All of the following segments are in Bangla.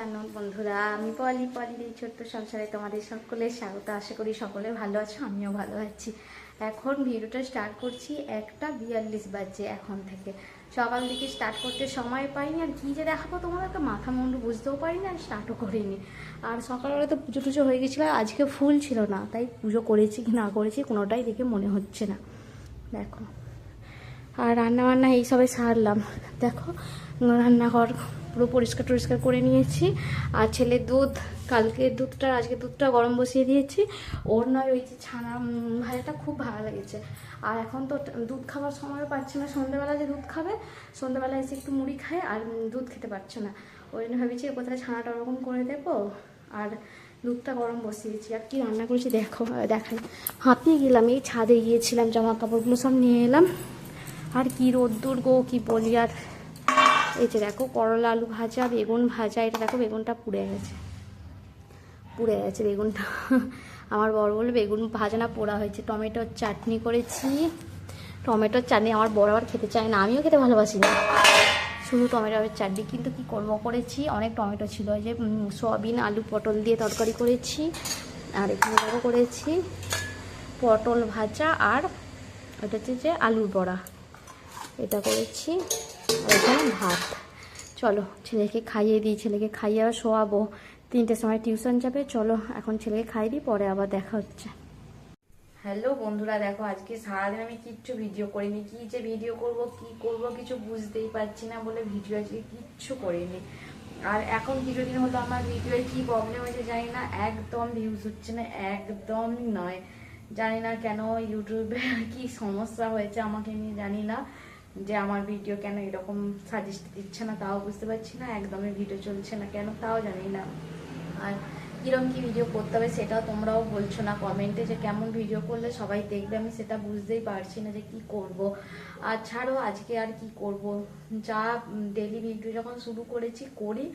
আফটারনুন বন্ধুরা, আমি পলির এই ছোট্ট সংসারে তোমাদের সকলের স্বাগত। আশা করি সকলে ভালো আছো, আমিও ভালো আছি। এখন ভিডিওটা স্টার্ট করছি 1:42 বাজে। এখন থেকে সকাল থেকে স্টার্ট করতে সময় পাইনি, আর কী যে দেখাবো তোমাদেরকে মাথা মুন্ডু বুঝতেও পারিনি, আর স্টার্টও করিনি। আর সকালবেলা তো পুজো টুজো হয়ে গেছিলো, আজকে ফুল ছিল না, তাই পুজো করেছি কি না করেছি কোনোটাই দেখে মনে হচ্ছে না। দেখো, আর রান্নাবান্না এইসবে সারলাম। দেখো, রান্নাঘর পুরো পরিষ্কার টরিষ্কার করে নিয়েছি। আর ছেলের দুধ, কালকের দুধটা আজকে দুধটা গরম বসিয়ে দিয়েছি। ওর নয় ওই যে ছানা ভাজাটা খুব ভালো লেগেছে। আর এখন তো দুধ খাবার সময় পাচ্ছে না, সন্ধ্যেবেলা যে দুধ খাবে, সন্ধ্যেবেলা এসে একটু মুড়ি খায় আর দুধ খেতে পারছে না। ওই জন্য ভেবেছি কোথায় ছানাটা ওরকম করে দেবো, আর দুধটা গরম বসিয়েছি। আর কি রান্না করেছি দেখো, দেখাই। হাঁপিয়ে গেলাম, এই ছাদে গিয়েছিলাম, জামা কাপড়গুলো সব নিয়ে এলাম। আর কি রোদ্দুর গো, কি বলি। আর এই যে দেখো, করলা আলু ভাজা, বেগুন ভাজা। এটা দেখো, বেগুনটা পুড়ে গেছে বেগুনটা। আমার বড় বলে বেগুন ভাজা না পোড়া হয়েছে। টমেটোর চাটনি করেছি। টমেটোর চাটনি আমার বড় আবার খেতে চায় না, আমিও খেতে ভালোবাসি না, শুধু টমেটোর চাটনি। কিন্তু কি করবো, করেছি অনেক টমেটো ছিল। যে সয়াবিন আলু পটল দিয়ে তরকারি করেছি। আর এখানে দেখো করেছি পটল ভাজা, আর এটা হচ্ছে যে আলুর বড়া, এটা করেছি। আর এখানে ভাত। চলো ছেলেকে খাইয়ে দিই, ছেলেকে খাইয়ে আবার শোয়াবো, 3টের সময় টিউশন যাবে। চলো এখন ছেলেকে খাইয়ে দিই, পরে আবার দেখা হচ্ছে। হ্যালো বন্ধুরা, দেখো আজকে সারাদিন আমি কিচ্ছু ভিডিও করিনি। কি যে ভিডিও করব কি করব কিছু বুঝতেই পারছি না বলে ভিডিও আজকে কিচ্ছু করিনি। আর এখন কিছুদিন হলো আমার ভিডিওর কি প্রবলেম হয়েছে জানি না, একদম ভিউজ হচ্ছে না, একদমই নয়। জানি না কেন, ইউটিউবে কি সমস্যা হয়েছে আমাকে নিয়ে জানি না, যে আমার ভিডিও কেন এরকম সাজেস্ট দিচ্ছে না তাও বুঝতে পারছি না, একদমই ভিডিও চলছে না কেন তাও জানি না। আর কীরকম কী ভিডিও করতে হবে সেটাও তোমরাও বলছো না কমেন্টে, যে কেমন ভিডিও করলে সবাই দেখবে, আমি সেটা বুঝতেই পারছি না যে কি করব। আর ছাড়ো, আজকে আর কি করব, যা ডেলি ভিডিও যখন শুরু করেছি করি,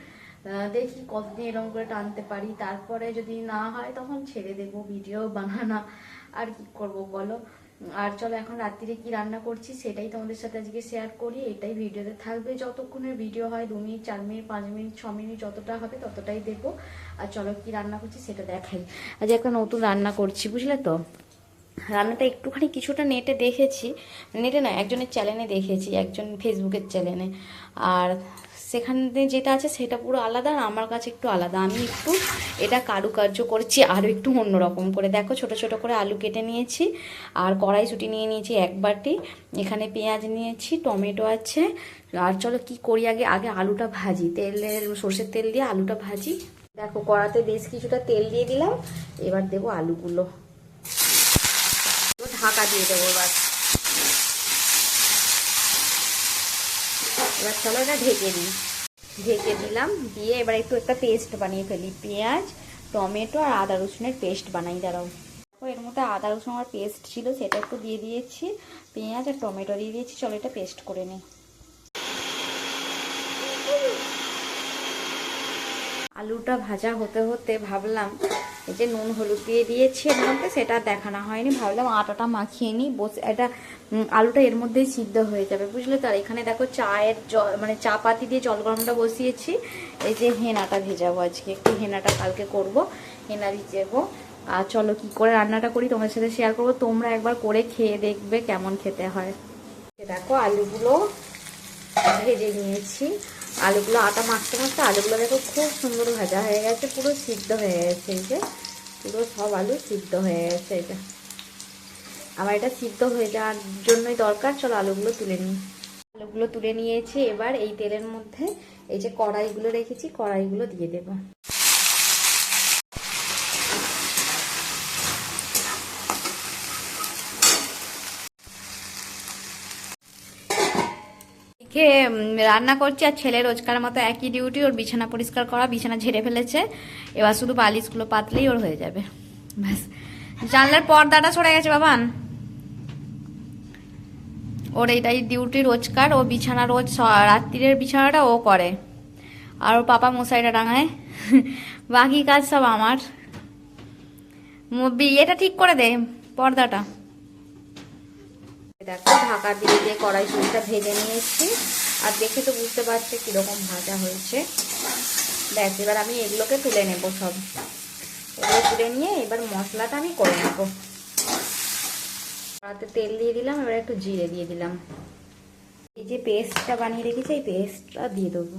দেখি কতদিন এরকম করে টানতে পারি, তারপরে যদি না হয় তখন ছেড়ে দেবো ভিডিও বানানো। আর কি করব বলো। আর চলো এখন রাত্রিরে কি রান্না করছি সেটাই তোমাদের সাথে আজকে শেয়ার করি। এটাই ভিডিওতে থাকবে, যতক্ষণের ভিডিও হয় 2 মিনিট 4 মিনিট 5 মিনিট 6 মিনিট যতটা হবে ততটাই দেবো। আর চলো কি রান্না করছি সেটা দেখাই। আজ একটা নতুন রান্না করছি, বুঝলে তো। রান্নাটা একটুখানি কিছুটা নেটে দেখেছি, নেটে না একজনের চ্যানেলে দেখেছি, একজন ফেসবুকের চ্যানেলে। আর সেখানে যেটা আছে সেটা পুরো আলাদা, আর আমার কাছে একটু আলাদা। আমি একটু এটা কারুকার্য করেছি আরও একটু অন্যরকম করে। দেখো, ছোট ছোট করে আলু কেটে নিয়েছি, আর কড়াইশুঁটি নিয়ে নিয়েছি 1 বাটি। এখানে পেঁয়াজ নিয়েছি, টমেটো আছে। আর চলো কি করি, আগে আগে আলুটা ভাজি, সর্ষের তেল দিয়ে আলুটা ভাজি। দেখো কড়াতে বেশ কিছুটা তেল দিয়ে দিলাম, এবার দেবো আলুগুলো, ঢাকা দিয়ে দেবো। এবার চলো এটা ঢেকে দিই। ঢেকে দিলাম, দিয়ে এবার একটু একটা পেস্ট বানিয়ে ফেলি, পেঁয়াজ টমেটো আর আদা রসুনের পেস্ট বানাই। দাঁড়াও, এর মধ্যে আদা রসুন আর পেস্ট ছিল, সেটা একটু দিয়ে দিয়েছি, পেঁয়াজ আর টমেটো দিয়ে দিয়েছি। চলো এটা পেস্ট করে নিই। আলুটা ভাজা হতে হতে ভাবলাম, এই যে নুন হলুদ দিয়ে দিয়েছি এর মধ্যে, সেটা দেখানো হয়নি, ভাবলাম আটাটা মাখিয়ে নিই, বসে এটা আলুটা এর মধ্যেই সিদ্ধ হয়ে যাবে, বুঝলে তো। আর এখানে দেখো চায়ের মানে চা পাতি দিয়ে জল গরমটা বসিয়েছি। এই যে হেনাটা ভেজাবো আজকে, একটু হেনাটা কালকে করব, হেনা ভিজাবো। আর চলো কি করে রান্নাটা করি তোমাদের সাথে শেয়ার করবো, তোমরা একবার করে খেয়ে দেখবে কেমন খেতে হয়। দেখো আলুগুলো ভেজে নিয়েছি, আলুগুলো আটা মাখতে মাখতে আলুগুলো দেখো খুব সুন্দর ভাজা হয়ে গেছে, পুরো সিদ্ধ হয়ে গেছে। এই যে পুরো সব আলু সিদ্ধ হয়ে গেছে। এটা আমার এটা সিদ্ধ হয়ে যাওয়ার জন্যই দরকার। চলো আলুগুলো তুলে নিই। আলুগুলো তুলে নিয়েছি, এবার এই তেলের মধ্যে এই যে কড়াইগুলো রেখেছি, কড়াইগুলো দিয়ে দেবো। রান্না করছি, আর ছেলে রোজকার মতো একই ডিউটি, ওর বিছানা পরিষ্কার করা, বিছানা ঝেড়ে ফেলেছে, এবার শুধু বালিশগুলো পাতলেই ওর হয়ে যাবে, ব্যাস। জানলার পর্দাটা সরে গেছে বাবান, ওর এইটাই ডিউটি রোজকার। ও বিছানা রোজ রাত্রিরের বিছানাটা ও করে, আর ওর পাপা মশারিটা টাঙায়, বাকি কাজ সব আমার। এটা ঠিক করে দে পর্দাটা। দেখো ঢাকা দিয়ে দিয়ে কড়াইশুঁটিটা ভেজে নিয়েছি, আর দেখে তো বুঝতে পারছে কিরকম ভাজা হয়েছে। ব্যাস, এবার আমি এগুলোকে তুলে নেব সব। এগুলো তুলে নিয়ে এবার মশলাটা আমি করে নেব। কড়াতে তেল দিয়ে দিলাম, এবার একটু জিরে দিয়ে দিলাম। এই যে পেস্টটা বানিয়ে রেখেছি এই পেস্টটা দিয়ে দেবো।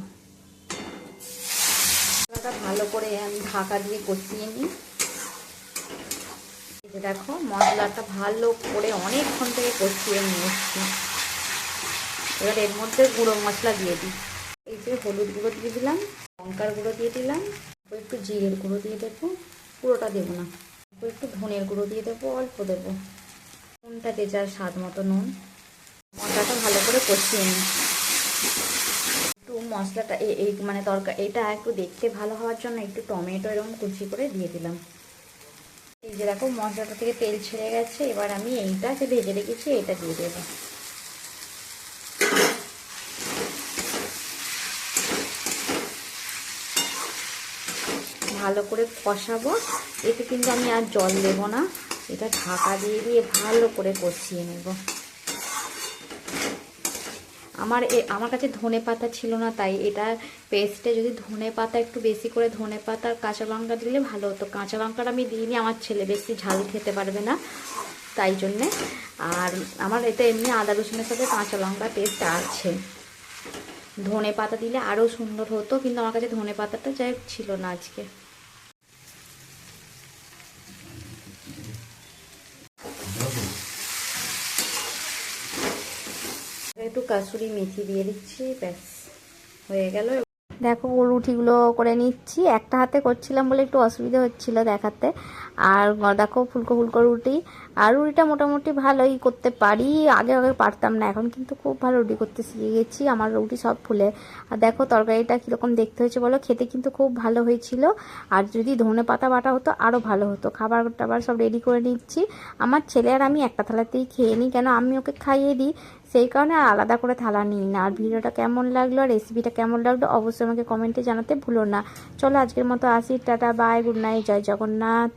মশলাটা ভালো করে আমি ঢাকা দিয়ে কষিয়ে নিই। এই যে দেখো মশলাটা ভালো করে অনেকক্ষণ থেকে কষিয়ে নিয়ে এসছি। এবার এর মধ্যে গুঁড়ো মশলা দিয়ে দিই। এই যে হলুদ গুঁড়ো দিয়ে দিলাম, লঙ্কার গুঁড়ো দিয়ে দিলাম, একটু জিরের গুঁড়ো দিয়ে দেবো, পুরোটা দেবো না, একটু ধনের গুঁড়ো দিয়ে দেবো, অল্প দেবো, নুনটা যে যার স্বাদ মতো নুন। মশলাটা ভালো করে কষিয়ে নিই। একটু মশলাটা এই মানে তরকারি এটা একটু দেখতে ভালো হওয়ার জন্য একটু টমেটো এরকম কুচি করে দিয়ে দিলাম। এই যে দেখো মশলাটা থেকে তেল ছেড়ে গেছে, এবার আমি এইটা যে ভেজে রেখেছি এটা দিয়ে দেবো। ভালো করে কষাবো। এতে কিন্তু আমি আর জল দেব না, এটা ঢাকা দিয়ে দিয়ে ভালো করে কষিয়ে নেব। আমার কাছে ধনে পাতা ছিল না, তাই এটা পেস্টে যদি ধনে পাতা একটু বেশি করে ধনে পাতা আর কাঁচা লঙ্কা দিলে ভালো হতো। কাঁচা লঙ্কাটা আমি দিইনি, আমার ছেলে বেশি ঝাল খেতে পারবে না তাই জন্যে। আর আমার এটা এমনি আদা রসুনের সাথে কাঁচা লঙ্কা পেস্ট আছে। ধনে পাতা দিলে আরও সুন্দর হতো, কিন্তু আমার কাছে ধনে পাতাটা যাই ছিল না আজকে। একটু কাসুরি মেথি দিয়ে দিচ্ছি, ব্যাস হয়ে গেল। দেখো রুটিগুলো করে নিচ্ছি, একটা হাতে করছিলাম বলে একটু অসুবিধা হচ্ছিল দেখাতে। আর দেখো ফুলকো ফুলকো রুটি, আর রুটিটা মোটামুটি ভালোই করতে পারি, আগে আগে পারতাম না, এখন কিন্তু খুব ভালো রুটি করতে শিখে গেছি। আমার রুটি সব ফুলে। আর দেখো তরকারিটা কীরকম দেখতে হয়েছে বলো, খেতে কিন্তু খুব ভালো হয়েছিল। আর যদি ধনে পাতা বাটা হতো আরও ভালো হতো। খাবার টাবার সব রেডি করে নিচ্ছি। আমার ছেলে আর আমি একটা থালাতেই খেয়ে নিই, কেন আমি ওকে খাইয়ে দিই, সেই কারণে আর আলাদা করে থালা নিই না। আর ভিডিওটা কেমন লাগলো আর রেসিপিটা কেমন লাগলো অবশ্যই আমাকে কমেন্টে জানাতে ভুলো না। চলো আজকের মতো আসি, টাটা বাই, গুড নাইট, জয় জগন্নাথ।